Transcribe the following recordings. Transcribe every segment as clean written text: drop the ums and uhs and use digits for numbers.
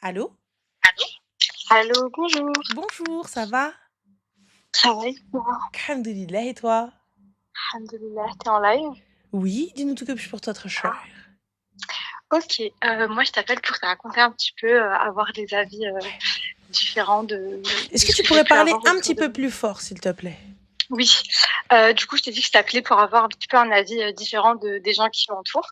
Allô? Allô, bonjour. Bonjour, ça va? Ça va et toi? Alhamdulillah, et toi? Alhamdoulilah, tu en live? Oui, dis-nous tout que puis-je pour toi être cher. OK, moi je t'appelle pour te raconter un petit peu, avoir des avis, différents Est-ce de que ce tu que j'ai pourrais pu parler avoir un autour petit de peu moi. plus fort, s'il te plaît? Oui, du coup, je t'ai dit que je t'appelais pour avoir un petit peu un avis, différent des gens qui m'entourent.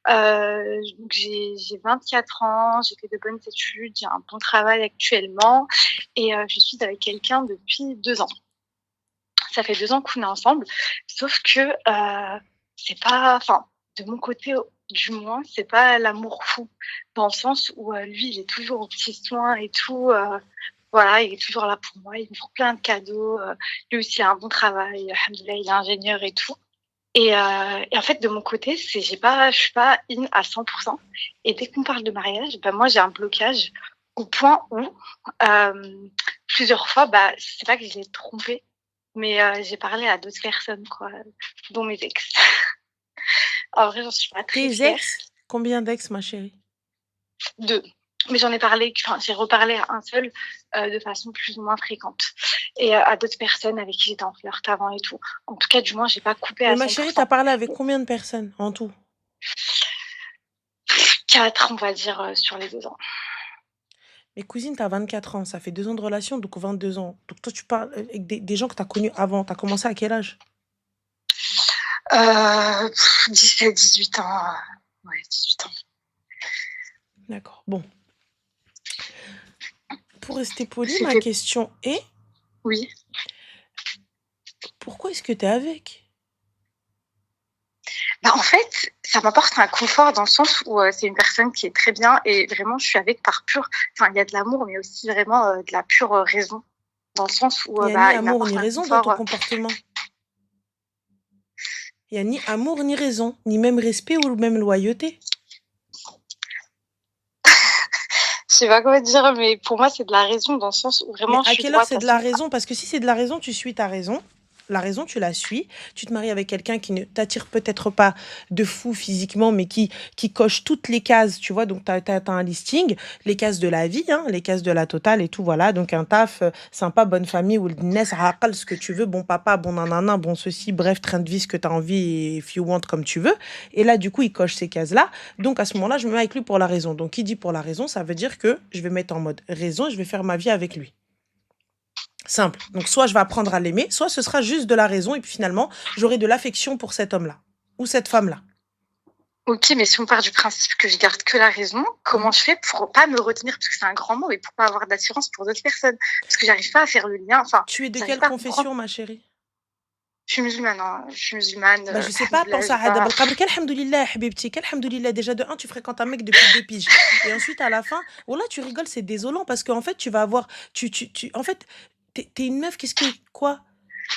Donc j'ai 24 ans, j'ai fait de bonnes études, j'ai un bon travail actuellement et je suis avec quelqu'un depuis 2 ans. Ça fait 2 ans qu'on est ensemble, sauf que, c'est pas enfin, de mon côté, du moins, c'est pas l'amour fou. Dans le sens où, lui, il est toujours aux petits soins et tout, voilà, il est toujours là pour moi, il m'offre plein de cadeaux, lui aussi, il a un bon travail, alhamdoulilah, il est ingénieur et tout et en fait, de mon côté, je suis pas in à 100 et dès qu'on parle de mariage, bah, moi, j'ai un blocage au point où, plusieurs fois, bah, c'est pas que je l'ai trompé, mais j'ai parlé à d'autres personnes quoi, dont mes ex. En vrai, j'en suis pas très Tes fière. ex? Combien d'ex, ma chérie? 2, mais j'en ai parlé enfin, j'ai reparlé à un seul, de façon plus ou moins fréquente et à d'autres personnes avec qui j'étais en flirt avant et tout. En tout cas, du moins, j'ai pas coupé Mais à ma 100. chérie, t'as parlé avec combien de personnes en tout? 4, on va dire, sur les 2 ans. Mes cousines, t'as 24 ans, ça fait 2 ans de relation, donc 22 ans. Donc toi, tu parles avec des gens que t'as connus avant. T'as commencé à quel âge? 17-18 ans, ouais, 18 ans. D'accord, bon. Pour rester poli, ma C'était question est, oui. pourquoi est-ce que t'es avec? Bah, en fait, ça m'apporte un confort dans le sens où, c'est une personne qui est très bien et vraiment je suis avec par pur enfin, il y a de l'amour, mais aussi vraiment, de la pure, raison. Dans le sens où, Il y a ni bah, il amour m'apporte ni un raison dans confort, ton comportement. Il y a ni amour ni raison, ni même respect ou même loyauté. je sais pas comment dire, mais pour moi, c'est de la raison dans le sens où Mais vraiment je à suis quelle heure droite c'est à de la son raison? Parce que si c'est de la raison, tu suis ta raison. La raison, tu la suis. Tu te maries avec quelqu'un qui ne t'attire peut-être pas de fou physiquement, mais qui coche toutes les cases, tu vois. Donc, tu as un listing, les cases de la vie, hein, les cases de la totale et tout, voilà. Donc, un taf sympa, bonne famille, ou le ness, aqal, ce que tu veux, bon papa, bon nanana, bon ceci, bref, train de vie, ce que tu as envie, et if you want, comme tu veux. Et là, du coup, il coche ces cases-là. Donc, à ce moment-là, je me mets avec lui pour la raison. Donc, qui dit pour la raison, ça veut dire que je vais mettre en mode raison, je vais faire ma vie avec lui. Simple. Donc, soit je vais apprendre à l'aimer, soit ce sera juste de la raison, et puis finalement, j'aurai de l'affection pour cet homme-là, ou cette femme-là. OK, mais si on part du principe que je garde que la raison, comment Mhm. je fais pour pas me retenir, parce que c'est un grand mot, mais pour pas avoir d'assurance pour d'autres personnes? Parce que j'arrive pas à faire le lien, enfin, Tu es de j'arrive quelle pas à comprendre. confession, ma chérie? Je suis musulmane, hein, je suis musulmane, Bah, je sais pas, alhamdoulilah, pense à j'ai Hadab pas al-Qabr. Alhamdoulilah, habibti, alhamdoulilah. Déjà, de un, tu fréquentes un mec depuis 2 piges. Et ensuite, à la fin, oh là, tu rigoles, c'est désolant, parce qu'en fait, tu vas avoir. En fait, t'es une meuf, qu'est-ce que. Quoi?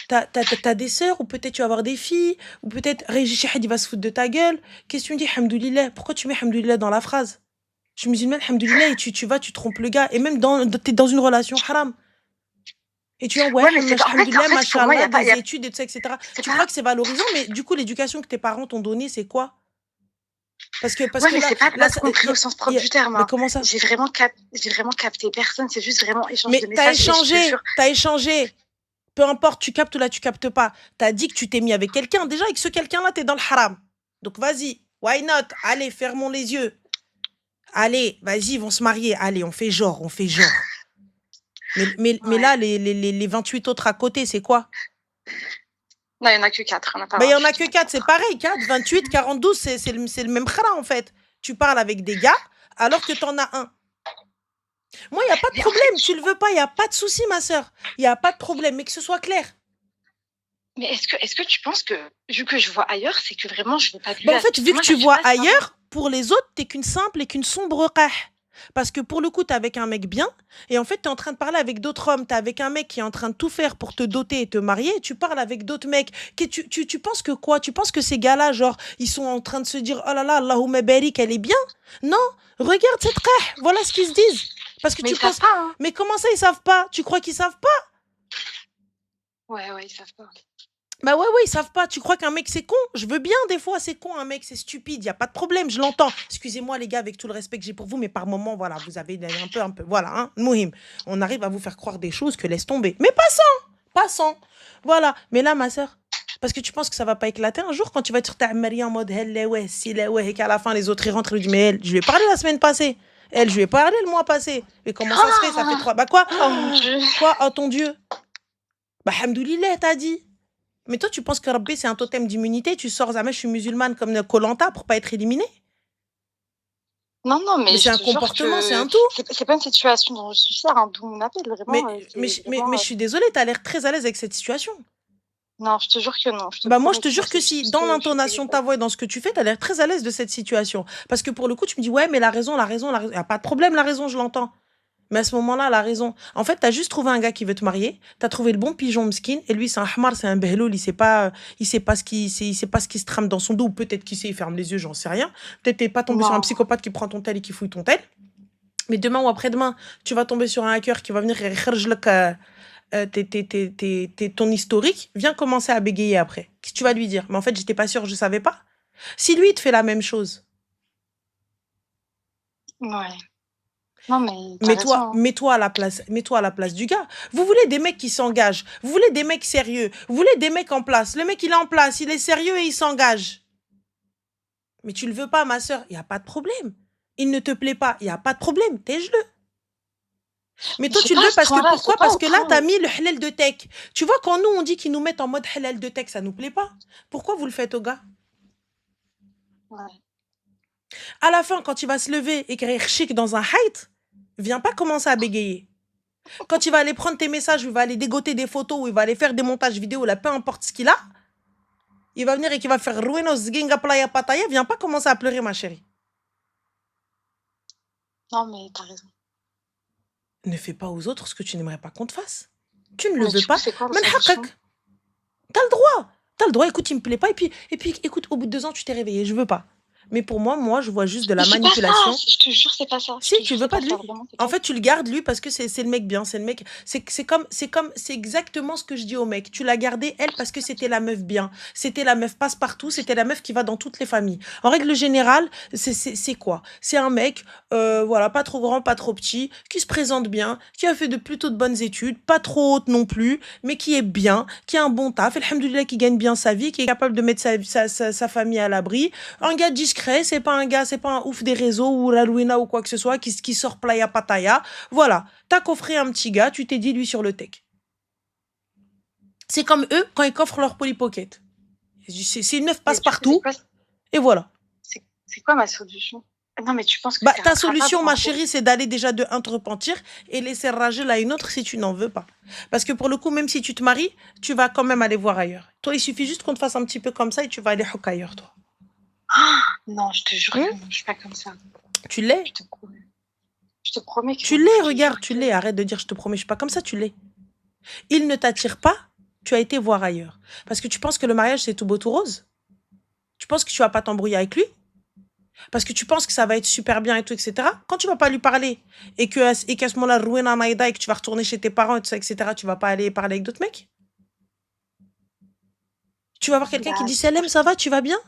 T'as des sœurs, ou peut-être tu vas avoir des filles, ou peut-être Régis Chahid, il va se foutre de ta gueule. Qu'est-ce que tu me dis, alhamdoulilah? Pourquoi tu mets alhamdoulilah dans la phrase? Je suis musulmane, alhamdoulilah, et tu trompes le gars. Et même t'es dans une relation haram. Et tu es en ouais, ouais, mais c'est pas en fait alhamdoulilah, pour moi, mashallah, il y des a études et tout ça, etc. c'est Tu crois pas que c'est valorisant, mais du coup, l'éducation que tes parents t'ont donnée, c'est quoi? Parce ouais, que mais là, c'est pas de là la ça, tromperie au sens propre du terme, mais hein. comment ça? J'ai vraiment capté personne, c'est juste vraiment échange de Mais t'as messages et je te échangé, jure t'as échangé. Peu importe, tu captes ou là, tu captes pas. T'as dit que tu t'es mis avec quelqu'un. Déjà, avec ce quelqu'un-là, t'es dans le haram. Donc, vas-y, why not? Allez, fermons les yeux. Allez, vas-y, ils vont se marier. Allez, on fait genre, on fait genre. Mais ouais. là, les 28 autres à côté, c'est quoi? Non, il y en a que 4, il y en a pas Ben, il y en a 28, que il y en a 4, c'est 4. pareil. 4, 28, 42, c'est le même khara, en fait. Tu parles avec des gars alors que t'en as un. Moi, il n'y a pas de Mais en fait, problème. Tu le veux pas, il n'y a pas de souci, ma sœur. Il n'y a pas de problème, mais que ce soit clair. mais est-ce que tu penses que, vu que je vois ailleurs, c'est que vraiment je vais pas Ben, lui en à ce fait, parce que vu que moi tu j'arrive vois pas à savoir. ailleurs, pour les autres, t'es qu'une simple et qu'une sombre qah. Parce que pour le coup, t'es avec un mec bien, et en fait, t'es en train de parler avec d'autres hommes. T'es avec un mec qui est en train de tout faire pour te doter et te marier, et tu parles avec d'autres mecs. Tu penses que quoi? Tu penses que ces gars-là, genre, ils sont en train de se dire, oh là là, Allahumma barik, elle est bien? Non, regarde cette qah, voilà ce qu'ils se disent. Parce que Mais tu ils savent penses, pas, hein. mais comment ça, ils savent pas? Tu crois qu'ils savent pas? Ouais, ouais, ils savent pas. Bah ouais, ouais, ils savent pas. Tu crois qu'un mec c'est con? Je veux bien, des fois, c'est con, un mec c'est stupide, y a pas de problème, je l'entends. Excusez-moi, les gars, avec tout le respect que j'ai pour vous, mais par moment, voilà, vous avez un peu, voilà, hein, Mohim. On arrive à vous faire croire des choses que laisse tomber. Mais passant. Voilà. Mais là, ma sœur, parce que tu penses que ça va pas éclater un jour quand tu vas être ta Marie en mode, elle, ouais, si, là, ouais, et qu'à la fin, les autres, ils rentrent et lui disent, mais elle, je lui ai parlé la semaine passée. Elle, je lui ai parlé le mois passé. Mais comment ça se fait? Ça fait trois. Bah quoi? Oh mon Dieu. Quoi? Oh ton Dieu. Bah, hamdoulilah, t'as dit. Mais toi, tu penses que Rabbi, c'est un totem d'immunité? Tu sors, Zama, je suis musulmane comme Kolanta pour pas être éliminée? Non, non, Mais mais c'est je un te jure comportement, c'est que un tout. c'est pas une situation dont je suis fière, hein, d'où mon appel, Mais, vraiment. mais, C'est mais, vraiment. mais je suis désolée, t'as l'air très à l'aise avec cette situation. Non, je te jure que non. Je te Bah moi, je promets te que non, jure que c'est si, juste dans que je suis au l'intonation de ta téléphone. voix et dans ce que tu fais, t'as l'air très à l'aise de cette situation. Parce que pour le coup, tu me dis, ouais, mais la raison, y a pas de problème, la raison, je l'entends. Mais à ce moment-là, la raison. En fait, t'as juste trouvé un gars qui veut te marier, t'as trouvé le bon pigeon skin, et lui, c'est un hamar, c'est un behloul, il sait pas il sait pas ce qui se trame dans son dos, ou peut-être qu'il sait, il ferme les yeux, j'en sais rien. Peut-être t'es pas tombé sur un Non. psychopathe qui prend ton tel et qui fouille ton tel. Mais demain ou après-demain, tu vas tomber sur un hacker qui va venir et ton historique, viens commencer à bégayer après. Qu'est-ce que tu vas lui dire? Mais en fait, j'étais pas sûre, je savais pas. Si lui, il te fait la même chose, Ouais. Non, mais t'as raison, mets-toi, hein. mets-toi à la place du gars. Vous voulez des mecs qui s'engagent. Vous voulez des mecs sérieux. Vous voulez des mecs en place. Le mec, il est en place, il est sérieux et il s'engage. Mais tu le veux pas, ma sœur, il y a pas de problème. Il ne te plaît pas, il y a pas de problème, tège-le. Mais Je toi, sais tu le pas, à veux ce parce que point-là, pourquoi? c'est pas Parce au que là, point t'as où. mis le halal de tech. Tu vois, quand nous, on dit qu'ils nous mettent en mode halal de tech, ça nous plaît pas. Pourquoi vous le faites au gars? Ouais. À la fin, quand il va se lever, écrire chic dans un height, viens pas commencer à bégayer. Quand il va aller prendre tes messages, ou il va aller dégoter des photos, ou il va aller faire des montages vidéo, là, peu importe ce qu'il a, il va venir et qu'il va faire ruinos ginga playa pataya, viens pas commencer à pleurer, ma chérie. Non, mais t'as raison. Ne fais pas aux autres ce que tu n'aimerais pas qu'on te fasse. Tu ne le Mais veux du coup, pas. c'est quoi la Man solution? haqqak. T'as le droit. T'as le droit, écoute, il me plaît pas. Et puis, écoute, au bout de 2 ans, tu t'es réveillé. Je veux pas. Mais pour moi, je vois juste de Mais la c'est pas ça! manipulation. Je te jure, c'est pas ça. Je Si, te tu jure, veux c'est pas pas de ça. lui. Vraiment, c'est En pas fait, ça. tu le gardes lui parce que c'est le mec bien, c'est le mec. C'est exactement ce que je dis au mec. Tu l'as gardé elle parce que c'était la meuf bien, c'était la meuf passe-partout, c'était la meuf qui va dans toutes les familles. En règle générale, c'est quoi? C'est un mec, voilà, pas trop grand, pas trop petit, qui se présente bien, qui a fait de plutôt de bonnes études, pas trop haute non plus, mais qui est bien, qui a un bon taf, alhamdoulilah, qui gagne bien sa vie, qui est capable de mettre sa famille à l'abri. Un gars discret, c'est pas un ouf des réseaux ou la Louina ou quoi que ce soit qui sort playa pataya. Voilà, t'as coffré un petit gars, tu t'es dit lui sur le tech. C'est comme eux quand ils coffrent leur polypocket. C'est une meuf Mais passe du coup, c'est partout quoi, et voilà. c'est quoi ma solution? Non, mais tu penses que Bah, c'est ta rattrapable, solution, en ma gros? chérie, c'est d'aller déjà de un te repentir et laisser rager là une autre si tu n'en veux pas. Parce que pour le coup, même si tu te maries, tu vas quand même aller voir ailleurs. Toi, il suffit juste qu'on te fasse un petit peu comme ça et tu vas aller hook ailleurs, toi. Ah, non, je te jure Hum? que non, je suis pas comme ça. Tu l'es? Je te promets. Je te promets que Tu non. l'es, Je te regarde, jure tu que l'es. Arrête de dire je te promets, je suis pas comme ça, tu l'es. Il ne t'attire pas, tu as été voir ailleurs. Parce que tu penses que le mariage, c'est tout beau, tout rose. Tu penses que tu vas pas t'embrouiller avec lui. Parce que tu penses que ça va être super bien et tout, etc. Quand tu vas pas lui parler et qu'à ce moment-là, Rouena Naïda et que tu vas retourner chez tes parents et tout ça, etc., tu vas pas aller parler avec d'autres mecs. Tu vas voir quelqu'un qui bah, dit c'est Salem, parce ça que. va, tu vas bien?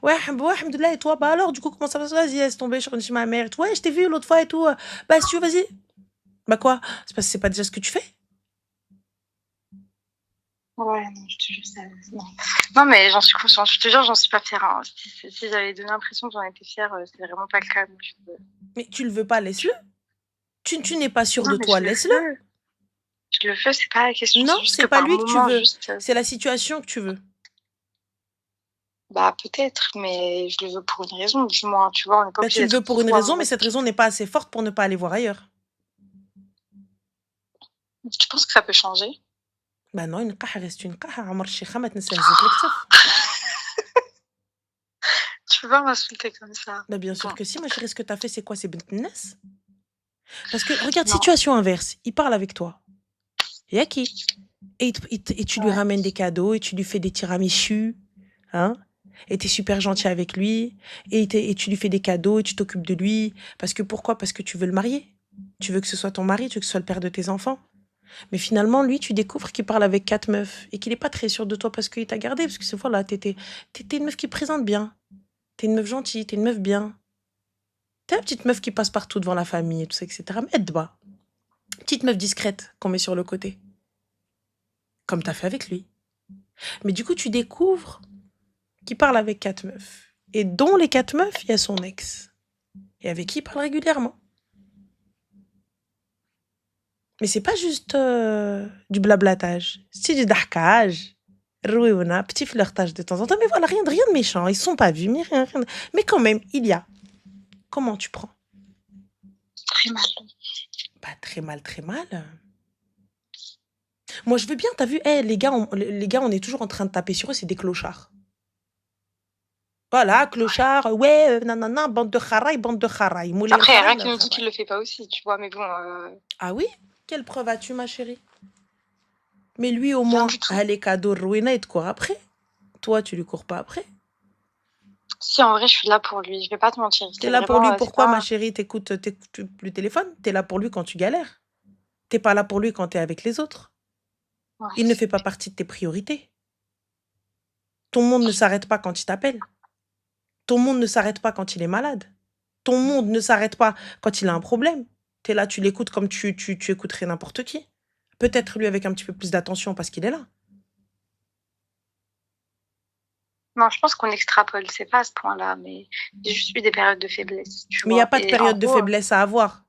Ouais, alhamdoulilah, et toi? Bah alors, du coup, comment ça va? Vas-y, laisse tomber, je suis chez ma mère et tout. Ouais, je t'ai vu l'autre fois et tout. Bah, si tu veux, vas-y. Bah quoi? C'est parce que c'est pas déjà ce que tu fais? Ouais, non, je te jure, ça. Non, non mais j'en suis consciente. Je te jure, j'en suis pas fière, hein. Si j'avais donné l'impression que j'en étais fière, c'est vraiment pas le cas. Donc Mais tu le veux pas, laisse-le. Tu n'es pas sûr non, de mais toi, je le laisse-le. veux. Je le veux, c'est pas la question. Non, C'est juste c'est que pas par lui que tu moment, veux. juste. C'est la situation que tu veux. Bah, peut-être, mais je le veux pour une raison, du moins. Tu vois, on n'est pas Bah, obligé tu le veux d'être pour une fou à un raison, mais moment cette donné. raison n'est pas assez forte pour ne pas aller voir ailleurs. Tu penses que ça peut changer? Bah non, une qaha reste une qaha. عمر الشيخة ما تنساش زيت الكتف. Tu peux pas m'insulter comme ça. Bah bien sûr Bon, que si, ma chérie, ce que t'as fait, c'est quoi? C'est bint الناس. Parce que, regarde, non. situation inverse. Il parle avec toi. Yaki. Et tu lui Ouais. ramènes des cadeaux, et tu lui fais des tiramisu. Hein? Et t'es super gentil avec lui. Et tu lui fais des cadeaux, et tu t'occupes de lui. Parce que pourquoi? Parce que tu veux le marier. Tu veux que ce soit ton mari, tu veux que ce soit le père de tes enfants. Mais finalement, lui, tu découvres qu'il parle avec 4 meufs et qu'il est pas très sûr de toi parce qu'il t'a gardé. Parce que ce fois-là, t'es une meuf qui présente bien. T'es une meuf gentille, t'es une meuf bien. T'es la petite meuf qui passe partout devant la famille et tout ça, etc. Mais aide-moi. Petite meuf discrète qu'on met sur le côté. Comme t'as fait avec lui. Mais du coup, tu découvres qu'il parle avec 4 meufs. Et dont les 4 meufs, il y a son ex. Et avec qui il parle régulièrement. Mais c'est pas juste du blablatage. C'est du darkage. Rouéouna, petit flirtage de temps en temps. Mais voilà, rien de méchant. Ils se sont pas vus, mais rien. Mais quand même, il y a. Comment tu prends? Très mal. Bah, très mal, très mal. Moi, je veux bien, t'as vu, les gars, on est toujours en train de taper sur eux, c'est des clochards. Voilà, clochards, ouais, nanana, bande de kharaï, bande de kharaï. Moulin Après, il n'y a kharaï, rien qui nous dit qu'il le fait pas aussi, tu vois, mais bon. Ah oui? Quelle preuve as-tu, ma chérie? Mais lui, au Rien moins, du tout. les cadeaux, Rowena, il te court après. Toi, tu lui cours pas après. Si, en vrai, je suis là pour lui, je vais pas te mentir. T'es C'est là pour vraiment, lui, c'est pourquoi, ma pas. chérie? T'écoutes le téléphone? T'es là pour lui quand tu galères. T'es pas là pour lui quand t'es avec les autres. Ouais. Il ne fait pas partie de tes priorités. Ton monde ne s'arrête pas quand il t'appelle. Ton monde ne s'arrête pas quand il est malade. Ton monde ne s'arrête pas quand il a un problème. T'es là, tu l'écoutes comme tu écouterais n'importe qui. Peut-être lui avec un petit peu plus d'attention parce qu'il est là. Non, je pense qu'on extrapole, c'est pas à ce point-là, mais j'ai juste eu des périodes de faiblesse, tu Mais il n'y a vois. pas de Et en période de gros, faiblesse à avoir.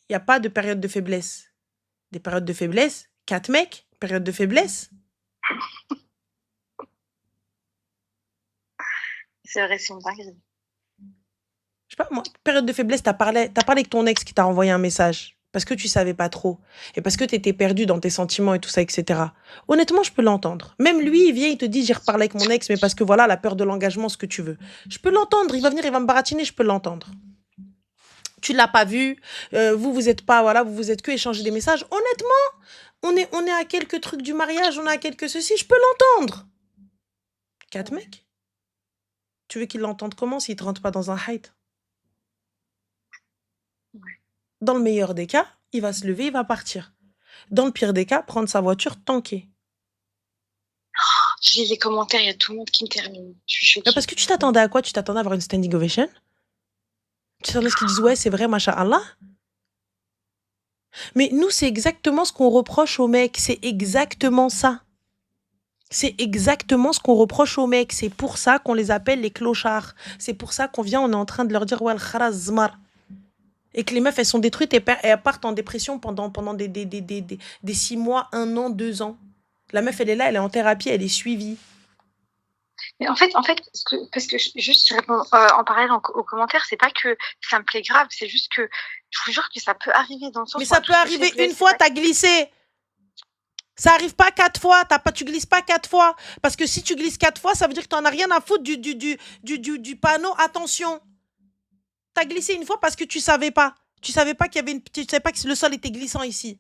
Il n'y a pas de période de faiblesse. Des périodes de faiblesse, 4 mecs, période de faiblesse. c'est vrai, c'est une dinguerie. Je sais pas, moi, période de faiblesse, t'as parlé avec ton ex qui t'a envoyé un message. Parce que tu savais pas trop. Et parce que t'étais perdu dans tes sentiments et tout ça, etc. Honnêtement, je peux l'entendre. Même lui, il vient, il te dit, j'ai reparlé avec mon ex, mais parce que voilà, la peur de l'engagement, ce que tu veux. Je peux l'entendre. Il va venir, il va me baratiner, je peux l'entendre. Tu l'as pas vu, vous êtes pas, voilà, vous êtes que échanger des messages. Honnêtement, on est à quelques trucs du mariage, on est à quelques ceci, je peux l'entendre. 4 mecs. Tu veux qu'il l'entende comment s'il te rentre pas dans un hide? Dans le meilleur des cas, il va se lever, il va partir. Dans le pire des cas, prendre sa voiture, tanker. Je lis les commentaires, il y a tout le monde qui me termine. Je suis Mais choquée. parce que tu t'attendais à quoi? Tu t'attendais à avoir une standing ovation? Tu t'attendais à ce qu'ils disent ouais, c'est vrai, machallah. Mais nous, c'est exactement ce qu'on reproche aux mecs. C'est exactement ça. C'est exactement ce qu'on reproche aux mecs. C'est pour ça qu'on les appelle les clochards. C'est pour ça qu'on vient, on est en train de leur dire ouais, al-kharazmar. Et que les meufs, elles sont détruites et elles partent en dépression pendant des 6 mois, 1 an, 2 ans. La meuf, elle est là, elle est en thérapie, elle est suivie. Mais en fait, parce que juste je réponds en parallèle aux commentaires, c'est pas que ça me plaît grave, c'est juste que je vous jure que ça peut arriver dans le sens Mais où ça un peut truc de arriver faiblesse, une fois, t'as glissé. Ça arrive pas 4 fois. Tu glisses pas 4 fois. Parce que si tu glisses 4 fois, ça veut dire que t'en as rien à foutre du panneau. Attention. T'as glissé une fois parce que tu savais pas. Tu savais pas qu'il y avait tu savais pas que le sol était glissant ici.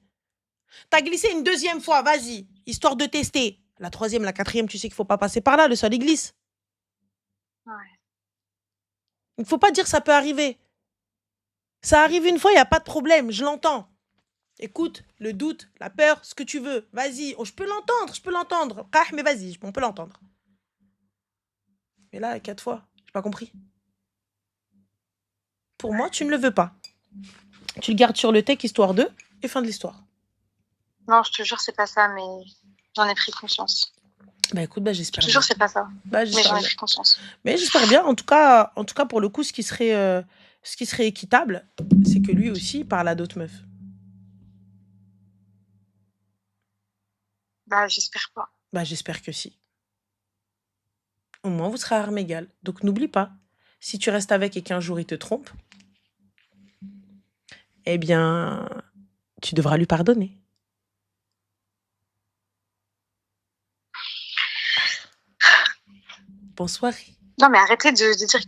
T'as glissé une deuxième fois, vas-y. Histoire de tester. La troisième, la quatrième, tu sais qu'il faut pas passer par là. Le sol, il glisse. Ouais. Il faut pas dire ça peut arriver. Ça arrive une fois, il n'y a pas de problème. Je l'entends. Écoute, le doute, la peur, ce que tu veux. Vas-y, je peux l'entendre. Mais vas-y, on peut l'entendre. Mais là, 4 fois, j'ai pas compris. Pour moi, tu ne le veux pas. Tu le gardes sur le tech, histoire 2, et fin de l'histoire. Non, je te jure, c'est pas ça, mais j'en ai pris conscience. Bah écoute, j'espère Je te bien. jure, c'est pas ça. Bah, Mais j'en ai pris conscience. Mais j'espère bien. En tout cas, pour le coup, ce qui serait équitable, c'est que lui aussi parle à d'autres meufs. Bah, j'espère pas. Bah, j'espère que si. Au moins, vous serez à armes égales. Donc, n'oublie pas, si tu restes avec et qu'un jour il te trompe, eh bien, tu devras lui pardonner. Bonsoir. Non, mais arrêtez de dire